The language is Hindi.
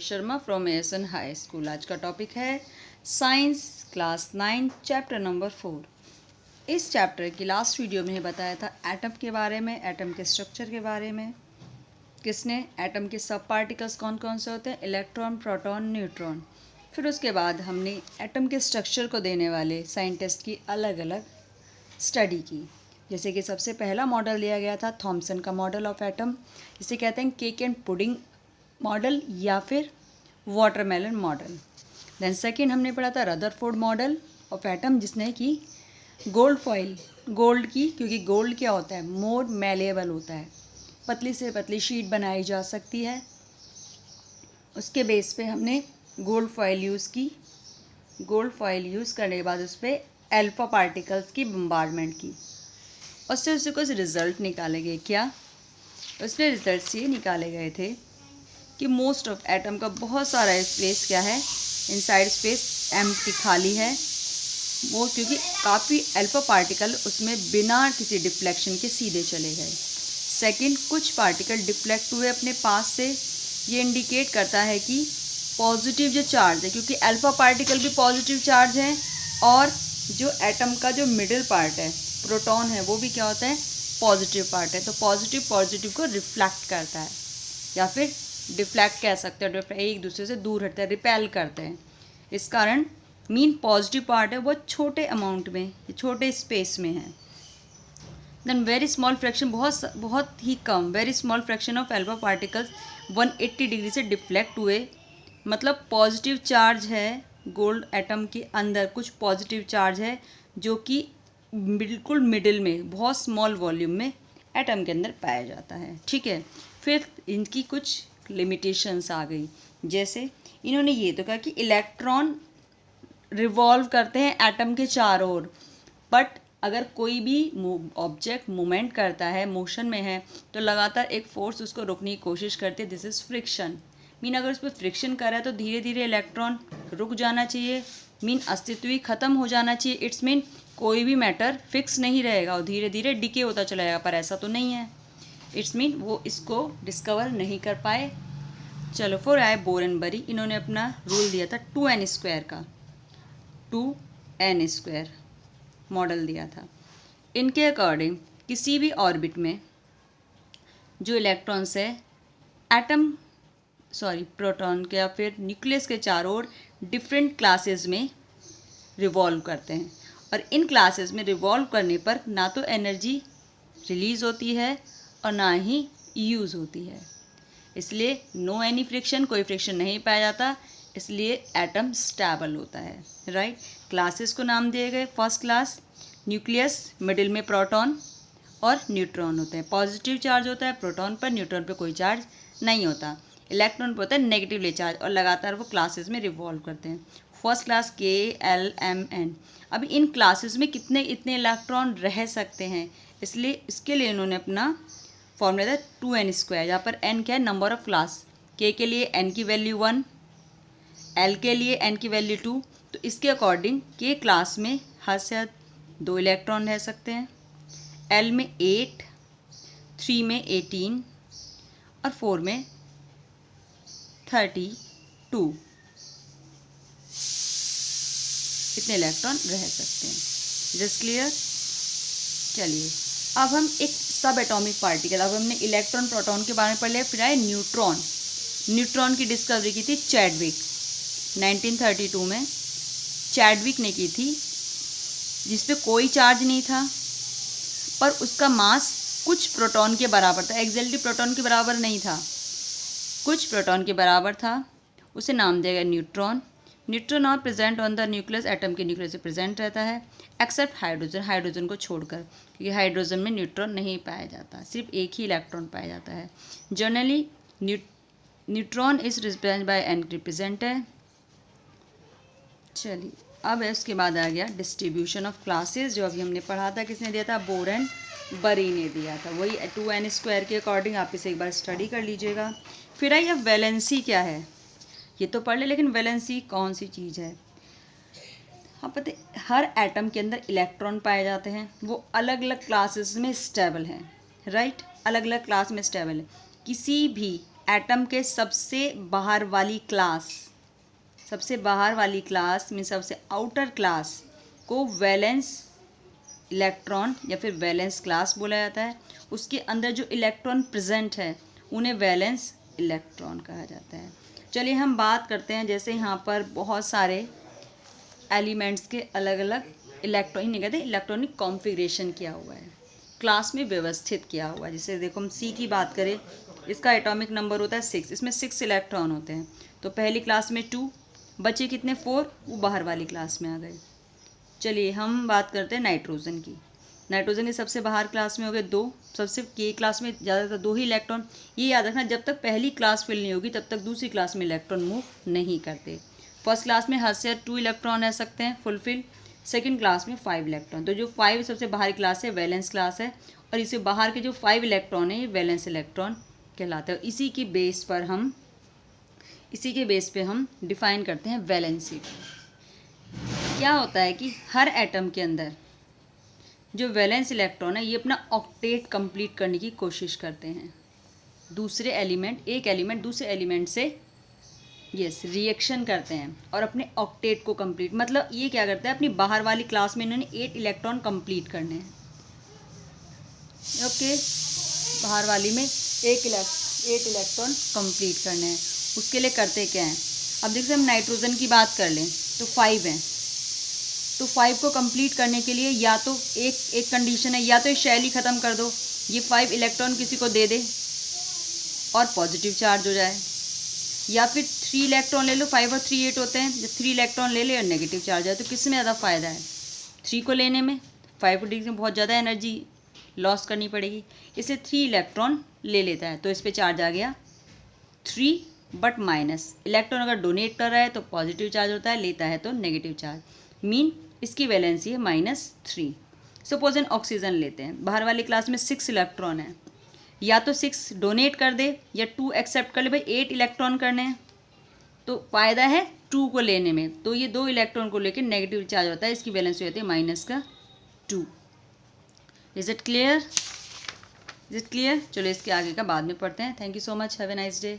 Sharma from ASN high school. आज का टॉपिक है साइंस क्लास 9 चैप्टर नंबर 4। इस चैप्टर की लास्ट वीडियो में बताया था एटम के बारे में, एटम के स्ट्रक्चर के बारे में। किसने? एटम के सब पार्टिकल्स कौन कौन से होते हैं, इलेक्ट्रॉन, प्रोटॉन, न्यूट्रॉन। फिर उसके बाद हमने एटम के स्ट्रक्चर को देने वाले साइंटिस्ट की अलग अलग स्टडी की। जैसे कि सबसे पहला मॉडल दिया गया था थॉमसन का मॉडल ऑफ एटम, जिसे कहते हैं केक एंड पुडिंग मॉडल या फिर वाटरमेलन मॉडल। देन सेकेंड हमने पढ़ा था रदरफोर्ड मॉडल ऑफ एटम, जिसने कि गोल्ड फॉइल, गोल्ड की, क्योंकि गोल्ड क्या होता है, मोर मैलेबल होता है, पतली से पतली शीट बनाई जा सकती है। उसके बेस पे हमने गोल्ड फॉइल यूज़ की। गोल्ड फॉइल यूज़ करने के बाद उस पर अल्फा पार्टिकल्स की बम्बार्डमेंट की, उससे कुछ रिज़ल्ट निकाले गए। क्या? उसने रिजल्ट्स ये निकाले गए थे कि मोस्ट ऑफ एटम का बहुत सारा स्पेस क्या है, इनसाइड स्पेस एम्प्टी, खाली है वो, क्योंकि काफ़ी अल्फा पार्टिकल उसमें बिना किसी डिफ्लेक्शन के सीधे चले गए। सेकंड, कुछ पार्टिकल डिफ्लेक्ट हुए अपने पास से। ये इंडिकेट करता है कि पॉजिटिव जो चार्ज है, क्योंकि अल्फा पार्टिकल भी पॉजिटिव चार्ज है, और जो एटम का जो मिडिल पार्ट है, प्रोटॉन है, वो भी क्या होता है, पॉजिटिव पार्ट है। तो पॉजिटिव को रिफ्लेक्ट करता है, या फिर डिफ्लेक्ट कह सकते हैं, एक दूसरे से दूर हटते हैं, रिपेल करते हैं। इस कारण मीन पॉजिटिव पार्ट है वो छोटे अमाउंट में, छोटे स्पेस में है। देन वेरी स्मॉल फ्रैक्शन, बहुत ही कम, very small fraction of alpha particles 180 degree से डिफ्लेक्ट हुए। मतलब पॉजिटिव चार्ज है गोल्ड एटम के अंदर, कुछ पॉजिटिव चार्ज है जो कि बिल्कुल मिडिल में, बहुत स्मॉल वॉल्यूम में एटम के अंदर पाया जाता है। ठीक है, फिर इनकी कुछ लिमिटेशंस आ गई। जैसे इन्होंने ये तो कहा कि इलेक्ट्रॉन रिवॉल्व करते हैं एटम के चारों ओर, बट अगर कोई भी ऑब्जेक्ट मूवमेंट करता है, मोशन में है, तो लगातार एक फोर्स उसको रोकने की कोशिश करती है, दिस इज़ फ्रिक्शन। मीन अगर उस पर फ्रिक्शन कर रहा है तो धीरे धीरे इलेक्ट्रॉन रुक जाना चाहिए, मीन अस्तित्व ही खत्म हो जाना चाहिए। इट्स मीन कोई भी मैटर फिक्स नहीं रहेगा और धीरे धीरे डिके होता चला जाएगा, पर ऐसा तो नहीं है। इट्स मीन वो इसको डिस्कवर नहीं कर पाए। चलो, फिर आए बोर एंड बरी। इन्होंने अपना रूल दिया था 2n² का, 2n² मॉडल दिया था। इनके अकॉर्डिंग किसी भी ऑर्बिट में जो इलेक्ट्रॉन्स है प्रोटॉन के या फिर न्यूक्लियस के चारों ओर डिफरेंट क्लासेस में रिवॉल्व करते हैं, और इन क्लासेस में रिवॉल्व करने पर ना तो एनर्जी रिलीज़ होती है और ना ही यूज़ होती है। इसलिए नो एनी फ्रिक्शन, कोई फ्रिक्शन नहीं पाया जाता, इसलिए एटम स्टेबल होता है। राइट, क्लासेस को नाम दिए गए। फर्स्ट क्लास न्यूक्लियस, मिडिल में प्रोटॉन और न्यूट्रॉन होते हैं। पॉजिटिव चार्ज होता है प्रोटॉन पर, न्यूट्रॉन पर कोई चार्ज नहीं होता। इलेक्ट्रॉन पर होता है नेगेटिवली चार्ज, और लगातार वो क्लासेस में रिवॉल्व करते हैं। First class KLMN। अब इन क्लासेस में कितने इतने इलेक्ट्रॉन रह सकते हैं, इसलिए इसके लिए इन्होंने अपना फॉर्मूला था 2n², यहाँ पर n क्या है, नंबर ऑफ क्लास। K के लिए n की वैल्यू 1, L के लिए n की वैल्यू 2। तो इसके अकॉर्डिंग K क्लास में हद से हद 2 इलेक्ट्रॉन रह सकते हैं, L में 8, 3 में 18 और 4 में 32। इतने इलेक्ट्रॉन रह सकते हैं। Just clear? चलिए, अब हम एक सब एटॉमिक पार्टिकल, अब हमने इलेक्ट्रॉन प्रोटॉन के बारे में पढ़ लिया। फिर आए न्यूट्रॉन। न्यूट्रॉन की डिस्कवरी की थी चैडविक, 1932 में चैडविक ने की थी, जिस पे कोई चार्ज नहीं था, पर उसका मास कुछ प्रोटॉन के बराबर था, एग्जैक्टली प्रोटॉन के बराबर नहीं था, कुछ प्रोटॉन के बराबर था। उसे नाम दिया गया न्यूट्रॉन। न्यूट्रॉन और present on the nucleus, atom के न्यूक्लियस से प्रेजेंट रहता है, एक्सेप्ट हाइड्रोजन, हाइड्रोजन को छोड़कर, क्योंकि हाइड्रोजन में न्यूट्रॉन नहीं पाया जाता, सिर्फ एक ही इलेक्ट्रॉन पाया जाता है। Generally neutron is represent by n रिप्रेजेंटर। चलिए, अब इसके बाद आ गया डिस्ट्रीब्यूशन ऑफ क्लासेस, जो अभी हमने पढ़ा था। किसने दिया था? बोर एंड बरी ने दिया था। वही 2n² के अकॉर्डिंग आप इसे एक बार स्टडी कर लीजिएगा। फिर आई अब वैलेंसी क्या है, ये तो पढ़ ले, लेकिन वैलेंसी कौन सी चीज़ है? हाँ, पता है, हर एटम के अंदर इलेक्ट्रॉन पाए जाते हैं, वो अलग अलग क्लासेस में स्टेबल हैं। राइट, अलग अलग क्लास में स्टेबल है। किसी भी एटम के सबसे बाहर वाली क्लास, सबसे बाहर वाली क्लास में सबसे आउटर क्लास को वैलेंस इलेक्ट्रॉन या फिर वैलेंस क्लास बोला जाता है। उसके अंदर जो इलेक्ट्रॉन प्रेजेंट है उन्हें वैलेंस इलेक्ट्रॉन कहा जाता है। चलिए हम बात करते हैं, जैसे यहाँ पर बहुत सारे एलिमेंट्स के अलग अलग इलेक्ट्रॉन ही नहीं कहते, इलेक्ट्रॉनिक कॉन्फ़िगरेशन किया हुआ है, क्लास में व्यवस्थित किया हुआ है। जैसे देखो हम सी की बात करें, इसका एटॉमिक नंबर होता है 6, इसमें 6 इलेक्ट्रॉन होते हैं। तो पहली क्लास में 2, बचे कितने 4, वो बाहर वाली क्लास में आ गए। चलिए हम बात करते हैं नाइट्रोजन की। नाइट्रोजन के सबसे बाहर क्लास में हो गए 2, सबसे के क्लास में ज़्यादातर 2 ही इलेक्ट्रॉन। ये याद रखना, जब तक पहली क्लास फिल नहीं होगी तब तक दूसरी क्लास में इलेक्ट्रॉन मूव नहीं करते। फर्स्ट क्लास में हद से 2 इलेक्ट्रॉन रह सकते हैं फुलफिल, सेकंड क्लास में 5 इलेक्ट्रॉन। तो जो 5 सबसे बाहरी क्लास है वैलेंस क्लास है, और इससे बाहर के जो 5 इलेक्ट्रॉन है ये वैलेंस इलेक्ट्रॉन कहलाते हैं। इसी के बेस पे हम डिफाइन करते हैं वैलेंसी। क्या होता है कि हर एटम के अंदर जो वैलेंस इलेक्ट्रॉन है ये अपना ऑक्टेट कंप्लीट करने की कोशिश करते हैं। एक एलिमेंट दूसरे एलिमेंट से रिएक्शन करते हैं और अपने ऑक्टेट को कंप्लीट, मतलब ये क्या करता है, अपनी बाहर वाली क्लास में इन्होंने 8 इलेक्ट्रॉन कंप्लीट करने हैं। ओके, बाहर वाली में 8 इलेक्ट्रॉन कंप्लीट करने हैं। उसके लिए करते क्या हैं, अब देखिए हम नाइट्रोजन की बात कर लें तो 5 हैं। तो 5 को कंप्लीट करने के लिए या तो एक कंडीशन है, या तो शेल ही ख़त्म कर दो, ये 5 इलेक्ट्रॉन किसी को दे दे और पॉजिटिव चार्ज हो जाए, या फिर 3 इलेक्ट्रॉन ले लो, 5 और 3 8 होते हैं, जब 3 इलेक्ट्रॉन ले ले और नेगेटिव चार्ज आए। तो किस में ज़्यादा फ़ायदा है, 3 को लेने में। 5 को डिग्री में बहुत ज़्यादा एनर्जी लॉस करनी पड़ेगी, इसलिए 3 इलेक्ट्रॉन ले लेता है। तो इस पर चार्ज आ गया 3 बट माइनस। इलेक्ट्रॉन अगर डोनेट कर रहा है तो पॉजिटिव चार्ज होता है, लेता है तो नेगेटिव चार्ज, मीन इसकी वैलेंसी है -3। सपोज एन ऑक्सीजन लेते हैं, बाहर वाली क्लास में 6 इलेक्ट्रॉन है, या तो 6 डोनेट कर दे या 2 एक्सेप्ट कर ले, भाई 8 इलेक्ट्रॉन करने हैं। तो फ़ायदा है 2 को लेने में, तो ये 2 इलेक्ट्रॉन को लेकर नेगेटिव चार्ज होता है, इसकी वैलेंसी होती है -2। Is it clear? चलो इसके आगे का बाद में पढ़ते हैं। Thank you so much, have a nice day.